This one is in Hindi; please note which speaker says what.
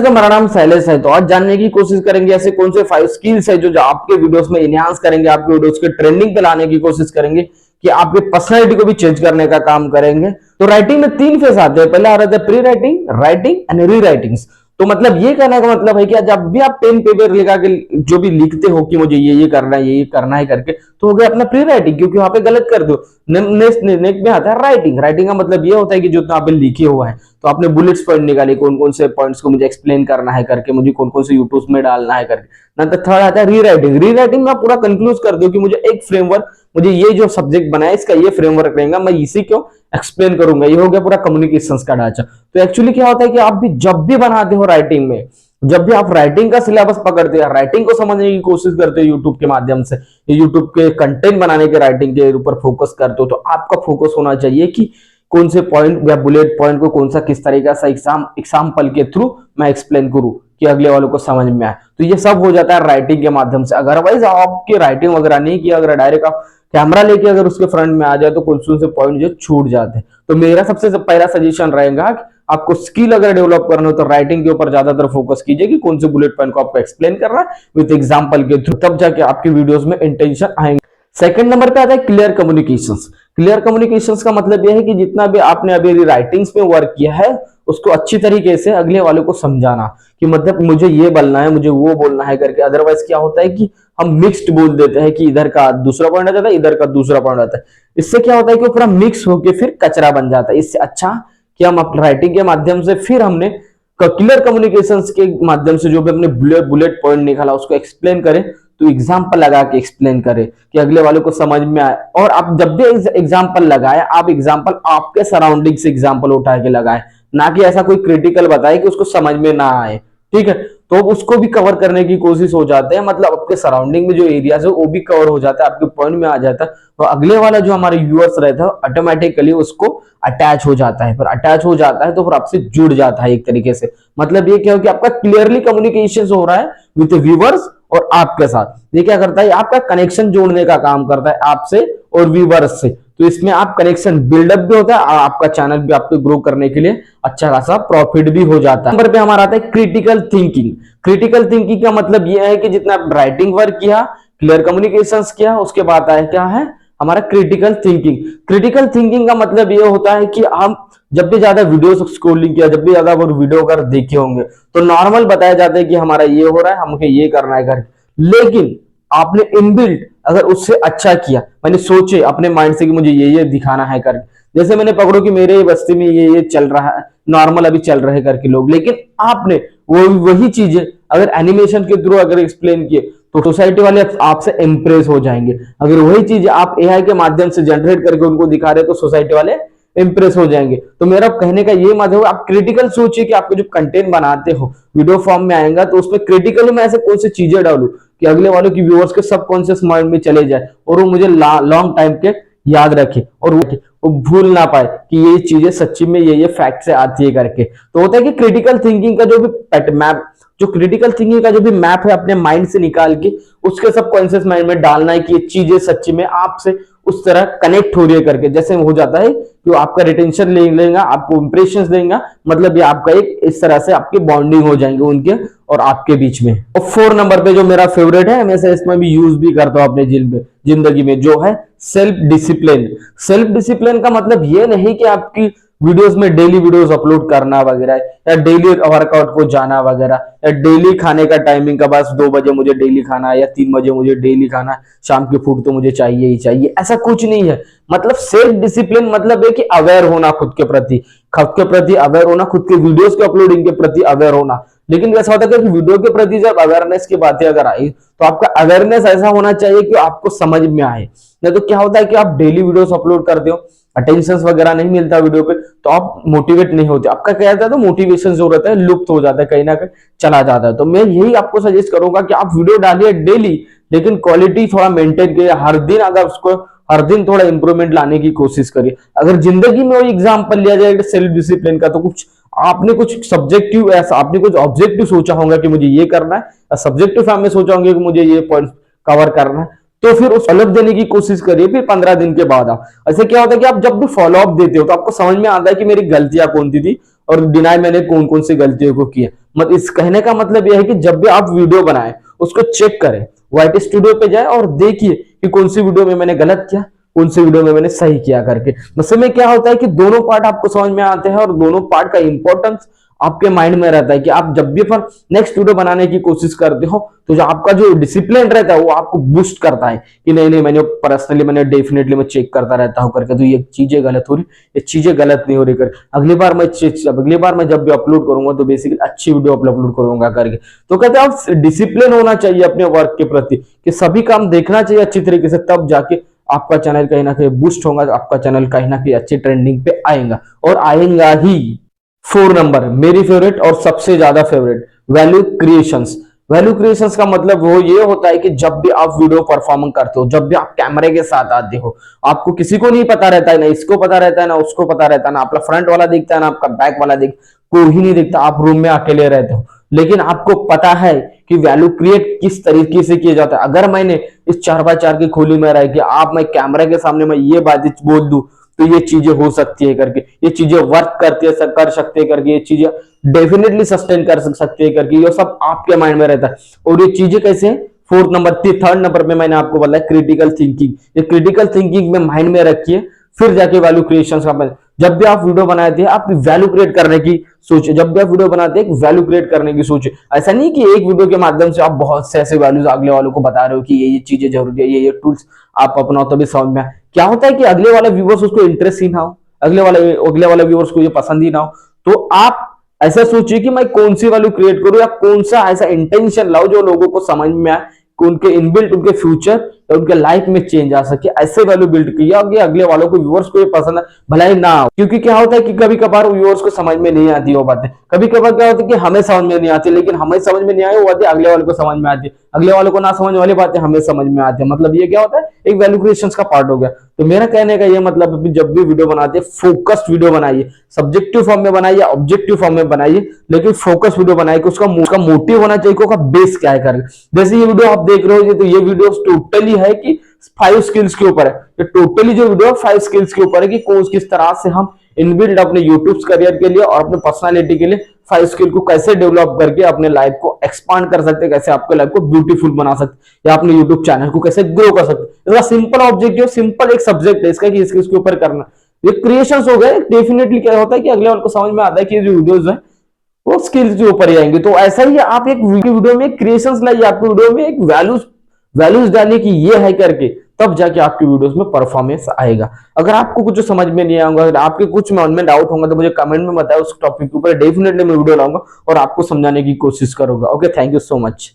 Speaker 1: नमस्कार, मेरा नाम शैलेश है। तो आज जानने की कोशिश करेंगे ऐसे कौन से 5 स्किल्स है जो आपके वीडियोस में इनहांस करेंगे, आपके वीडियोस के ट्रेंडिंग पे लाने की कोशिश करेंगे कि आपके पर्सनैलिटी को भी चेंज करने का काम करेंगे। तो राइटिंग में 3 फेज आते हैं। पहला आ रहा है pre writing, writing and re writings. तो मतलब ये कहने का मतलब है कि जब भी आप पेन पेपर लगा के जो भी लिखते हो कि मुझे ये करना है, ये करना है करके, तो हो गया अपना प्री राइटिंग, क्योंकि वहां पे गलत कर दो। नेक्स्ट में आता है राइटिंग। राइटिंग का मतलब ये होता है कि जो आपने लिखे हुआ है तो आपने बुलेट्स पॉइंट निकाले, कौन कौन से पॉइंट्स को मुझे एक्सप्लेन करना है करके, मुझे कौन कौन से यूट्यूब में डालना है करके। ना तो थर्ड आता है री राइटिंग। री राइटिंग में पूरा कंक्लूज कर दो कि मुझे एक फ्रेमवर्क, मुझे ये जो सब्जेक्ट बनाया इसका ये फ्रेमवर्क रहेगा, मैं इसी को एक्सप्लेन करूंगा। ये हो गया पूरा कम्युनिकेशंस का ढांचा। तो एक्चुअली क्या होता है कि आप भी जब भी बनाते हो राइटिंग में, जब भी आप राइटिंग का सिलेबस पकड़ते हैं, राइटिंग को समझने की कोशिश करते हो यूट्यूब के माध्यम से, यूट्यूब के कंटेंट बनाने के राइटिंग के ऊपर फोकस करते हो, तो आपका फोकस होना चाहिए कि कौन से पॉइंट या बुलेट पॉइंट को कौन सा किस तरीके से एग्जाम्पल के थ्रू मैं एक्सप्लेन करूं कि अगले वालों को समझ में आए। तो ये सब हो जाता है राइटिंग के माध्यम से। अदरवाइज आपकी राइटिंग वगैरह नहीं किया, अगर डायरेक्ट आप कैमरा लेके अगर उसके फ्रंट में आ जाए तो कुछ से पॉइंट जो छूट जाते हैं। तो मेरा सबसे पहला सजेशन रहेगा कि आपको स्किल अगर डेवलप करना हो तो राइटिंग के ऊपर ज्यादातर फोकस कीजिए कि कौन से बुलेट पॉइंट को आपको एक्सप्लेन करना है विद एग्जांपल के थ्रू, तब जाके आपकी वीडियोस में इंटेंशन आएंगे। सेकंड नंबर पे आता है क्लियर कम्युनिकेशंस। क्लियर कम्युनिकेशंस का मतलब यह है कि जितना भी आपने अभी राइटिंग्स में वर्क किया है उसको अच्छी तरीके से अगले वाले को समझाना कि मतलब मुझे ये बोलना है, मुझे वो बोलना है करके। अदरवाइज क्या होता है कि हम मिक्स्ड बोल देते हैं कि इधर का दूसरा पॉइंट आ जाता है, इधर का दूसरा पॉइंट आता है। इससे क्या होता है कि पूरा मिक्स होकर फिर कचरा बन जाता है। इससे अच्छा कि हम राइटिंग के माध्यम से फिर हमने क्लियर कम्युनिकेशंस के माध्यम से जो भी अपने बुलेट पॉइंट निकाला उसको एक्सप्लेन करें, तो एग्जाम्पल लगा के एक्सप्लेन करें कि अगले वाले को समझ में आए। और आप जब भी एग्जाम्पल लगाए, आप एग्जाम्पल आपके सराउंडिंग से एग्जाम्पल उठा के लगाए, ना कि ऐसा कोई क्रिटिकल बताए कि उसको समझ में ना आए। ठीक है, तो उसको भी कवर करने की कोशिश हो जाते हैं, मतलब आपके सराउंडिंग में जो एरिया है वो भी कवर हो जाता है, आपके पॉइंट में आ जाता है। तो अगले वाला जो हमारे व्यूअर्स रहता है ऑटोमेटिकली उसको अटैच हो जाता है। फिर अटैच हो जाता है तो फिर आपसे जुड़ जाता है एक तरीके से। मतलब ये क्या हो कि आपका क्लियरली कम्युनिकेशन हो रहा है विद व्यूअर्स और आपके साथ। ये क्या करता है, आपका कनेक्शन जोड़ने का काम करता है आपसे और व्यूअर्स से। तो इसमें आप कनेक्शन बिल्डअप भी होता है और आपका चैनल भी आपको ग्रो करने के लिए अच्छा खासा प्रॉफिट भी हो जाता है। नंबर पे हमारा आता है क्रिटिकल थिंकिंग। क्रिटिकल थिंकिंग का मतलब यह है कि जितना राइटिंग वर्क किया, क्लियर कम्युनिकेशंस किया, उसके बाद आया क्या है हमारा क्रिटिकल थिंकिंग। क्रिटिकल थिंकिंग का मतलब यह होता है कि हम जब भी ज्यादा वीडियो स्क्रॉलिंग किया, जब भी ज्यादा वीडियो अगर देखे होंगे तो नॉर्मल बताया जाता है कि हमारा ये हो रहा है, हमको ये करना है करके। लेकिन आपने इनबिल्ट अगर उससे अच्छा किया, मैंने सोचे अपने माइंड से कि मुझे ये दिखाना है करके। जैसे मैंने पकड़ो कि मेरे बस्ती में ये चल रहा है, नॉर्मल अभी चल रहे करके लोग, लेकिन आपने वही चीजें अगर एनिमेशन के थ्रू अगर एक्सप्लेन किए तो सोसाइटी वाले आपसे इंप्रेस हो जाएंगे। अगर वही चीज आप एआई के माध्यम से जनरेट करके उनको दिखा रहे तो सोसाइटी वाले इंप्रेस हो जाएंगे। तो मेरा कहने का ये मतलब आप क्रिटिकल सोचिए कि आपको जो कंटेंट बनाते हो वीडियो फॉर्म में आएगा तो उसमें क्रिटिकली मैं ऐसे कौन सी चीजें डालूं कि अगले वालों की व्यूअर्स के सबकॉन्शियस माइंड में चले जाए और वो मुझे लॉन्ग टाइम के याद रखे और वो भूल ना पाए कि ये चीजें सच्ची में ये फैक्ट से आती है करके। तो होता है कि क्रिटिकल थिंकिंग का जो भी मैप, जो क्रिटिकल थिंकिंग का जो भी मैप है अपने माइंड से निकाल के उसके सबकॉन्शियस माइंड में डालना है कि ये चीजें सच्ची में आपसे उस तरह कनेक्ट हो रही है करके। जैसे हो जाता है कि आपका रिटेंशन ले लेगा, आपको इंप्रेशंस देगा, मतलब ये आपका एक इस तरह से आपकी बॉन्डिंग हो जाएंगे उनके और आपके बीच में। और 4 नंबर पे जो मेरा फेवरेट है, मैं इसमें भी यूज भी करता हूं अपने जिंदगी में, जो है सेल्फ डिसिप्लिन। सेल्फ डिसिप्लिन का मतलब ये नहीं कि आपकी वीडियोस में डेली वीडियोस अपलोड करना वगैरह, या डेली वर्कआउट को जाना वगैरह, या डेली खाने का टाइमिंग का बस 2 बजे मुझे डेली खाना है या 3 बजे मुझे डेली खाना है, शाम की फूड तो मुझे चाहिए ही चाहिए, ऐसा कुछ नहीं है। मतलब सेल्फ डिसिप्लिन मतलब है कि अवेयर होना, खुद के प्रति अवेयर होना, खुद के वीडियोस के अपलोडिंग के प्रति अवेयर होना। लेकिन ऐसा होता है कि वीडियो के प्रति जब अवेयरनेस की बातें अगर आई तो आपका अवेयरनेस ऐसा होना चाहिए कि आपको समझ में आए। नहीं तो क्या होता है कि आप डेली वीडियोस अपलोड करते हो, अटेंशन वगैरह नहीं मिलता वीडियो पे, तो आप मोटिवेट नहीं होते, आपका क्या रहता है तो मोटिवेशन जो रहता है लुप्त हो जाता है, कहीं ना कहीं चला जाता है। तो मैं यही आपको सजेस्ट करूंगा कि आप वीडियो डालिए डेली, लेकिन क्वालिटी थोड़ा मेंटेन करिए। हर दिन अगर उसको हर दिन थोड़ा इंप्रूवमेंट लाने की कोशिश करिए। अगर जिंदगी में वही एग्जाम्पल लिया जाए सेल्फ डिसिप्लिन का, तो कुछ आपने कुछ सब्जेक्टिव ऐसा, आपने कुछ ऑब्जेक्टिव सोचा होगा कि मुझे ये करना है, सब्जेक्टिव फॉर्म में सोचा होंगे कि मुझे ये पॉइंट कवर करना है, तो फिर उस फॉलोअप देने की कोशिश करिए। फिर 15 दिन के बाद आप, ऐसे क्या होता है कि आप जब भी फॉलोअप देते हो तो आपको समझ में आता है कि मेरी गलतियां कौन सी थी और डिनाई मैंने कौन कौन सी गलतियों को किया। इस कहने का मतलब यह है कि जब भी आप वीडियो बनाए उसको चेक करें, वाईटी स्टूडियो पे जाए और देखिए कि कौन सी वीडियो में मैंने गलत किया, कौन सी वीडियो में मैंने सही किया करके। उससे में क्या होता है कि दोनों पार्ट आपको समझ में आते हैं और दोनों पार्ट का इंपॉर्टेंस आपके माइंड में रहता है कि आप जब भी पर नेक्स्ट वीडियो बनाने की कोशिश करते हो तो जो आपका जो डिसिप्लिन रहता है वो आपको बूस्ट करता है कि नहीं नहीं मैंने पर्सनली मैंने डेफिनेटली मैं चेक करता रहता हूं करके, तो ये चीजें गलत हो रही, ये चीजें गलत नहीं हो रही करके अगली बार मैं जब भी अपलोड करूंगा तो बेसिकली अच्छी वीडियो अपलोड करूंगा करके। तो कहते हैं आप डिसिप्लिन होना चाहिए अपने वर्क के प्रति कि सभी काम देखना चाहिए अच्छी तरीके से, तब जाके आपका चैनल कहीं ना कहीं बूस्ट होगा, आपका चैनल कहीं ना कहीं अच्छी ट्रेंडिंग पे आएगा और आएगा ही। 4 नंबर मेरी फेवरेट और सबसे ज्यादा favourite, value creations. Value creations का मतलब वो ये होता है कि जब भी आप वीडियो परफॉर्म करते हो, जब भी आप कैमरे के साथ आते हो, आपको किसी को नहीं पता रहता है, ना इसको पता रहता है ना उसको पता रहता है, ना आपका फ्रंट वाला दिखता है ना आपका बैक वाला कोई ही नहीं दिखता, आप रूम में अकेले रहते हो, लेकिन आपको पता है कि वैल्यू क्रिएट किस तरीके से किया जाता है। अगर मैंने इस 4x4 की खोली में रह के आप मैं कैमरे के सामने मैं ये बात बोल दूं तो ये चीजें हो सकती है करके, ये चीजें वर्क करती है कर सकते हैं करके, ये चीजें डेफिनेटली सस्टेन कर सकते हैं करके, ये सब आपके माइंड में रहता है। और ये चीजें कैसे हैं, थर्ड नंबर पे मैंने आपको बोला क्रिटिकल थिंकिंग। ये क्रिटिकल थिंकिंग में माइंड में रखिए, फिर जाके वैल्यू क्रिएशन का। जब भी आप वीडियो बनाते हैं आप वैल्यू क्रिएट करने की सोचिए, जब भी आप वीडियो बनाते हैं वैल्यू क्रिएट करने की सोचिए। ऐसा नहीं कि एक वीडियो के माध्यम से आप बहुत से ऐसे वैल्यूज अगले वालों को बता रहे हो कि ये चीजें जरूरी है, ये टूल्स आप अपनाओ तभी समझ में आए। क्या होता है कि अगले वाले व्यूवर्स उसको इंटरेस्ट ही ना हो, अगले वाले व्यूवर्स को ये पसंद ही ना हो, तो आप ऐसा सोचिए कि मैं कौन सी वैल्यू क्रिएट करूं या कौन सा ऐसा इंटेंशन लाओ जो लोगों को समझ में आए, उनके इनबिल्ट उनके फ्यूचर या उनके लाइफ में चेंज आ सके, ऐसे वैल्यू बिल्ड किया कि अगले वालों को व्यूअर्स को ये पसंद है भला ही ना हो। क्योंकि क्या होता है कि कभी कभार व्यूअर्स को समझ में नहीं आती वो बातें, कभी कभार क्या होता है कि हमें समझ में नहीं आती, लेकिन हमें समझ में नहीं आई वो बातें अगले वाले को समझ में आती है, अगले वालों को ना समझ वाली बातें हमें समझ में आती है। मतलब ये क्या होता है, एक वैल्यू क्रिएशन का पार्ट हो गया। तो मेरा कहने का ये मतलब जब भी वीडियो बनाते हैं फोकस्ड वीडियो बनाइए, सब्जेक्टिव फॉर्म में बनाइए, ऑब्जेक्टिव फॉर्म में बनाइए, लेकिन फोकस वीडियो बनाइए कि उसका मोटिव होना चाहिए, उसका बेस क्या है कर। जैसे ये वीडियो आप देख रहे हो, तो ये वीडियो टोटली है कि 5 स्किल्स के ऊपर है, ये टोटली जो वीडियो 5 स्किल्स के ऊपर है कि किस तरह से हम इनबिल्ड अपने यूट्यूब करियर के लिए और अपने पर्सनालिटी के लिए 5 स्किल को कैसे डेवलप करके अपने लाइफ को एक्सपांड कर सकते हैं, कैसे आपके लाइफ को ब्यूटीफुल बना सकते या अपने यूट्यूब चैनल को कैसे ग्रो कर सकते। इसका सिंपल ऑब्जेक्टिव, सिंपल एक सब्जेक्ट है इसका कि इसके ऊपर करना। ये क्रिएशंस हो गए, डेफिनेटली क्या होता है कि अगले वाले को समझ में आता है कि जो वीडियोस है वो स्किल्स के ऊपर ही आएंगे। तो ऐसा ही आप एक वीडियो में क्रिएशंस लाइए, आपकी वीडियो में एक वैल्यूज डालिए कि ये है करके, तब जाके आपकी वीडियोस में परफॉर्मेंस आएगा। अगर आपको कुछ समझ में नहीं आएगा, अगर आपके कुछ मन में डाउट होगा तो मुझे कमेंट में बताओ, उस टॉपिक के ऊपर डेफिनेटली मैं वीडियो लाऊंगा और आपको समझाने की कोशिश करूंगा। Okay, thank you so much.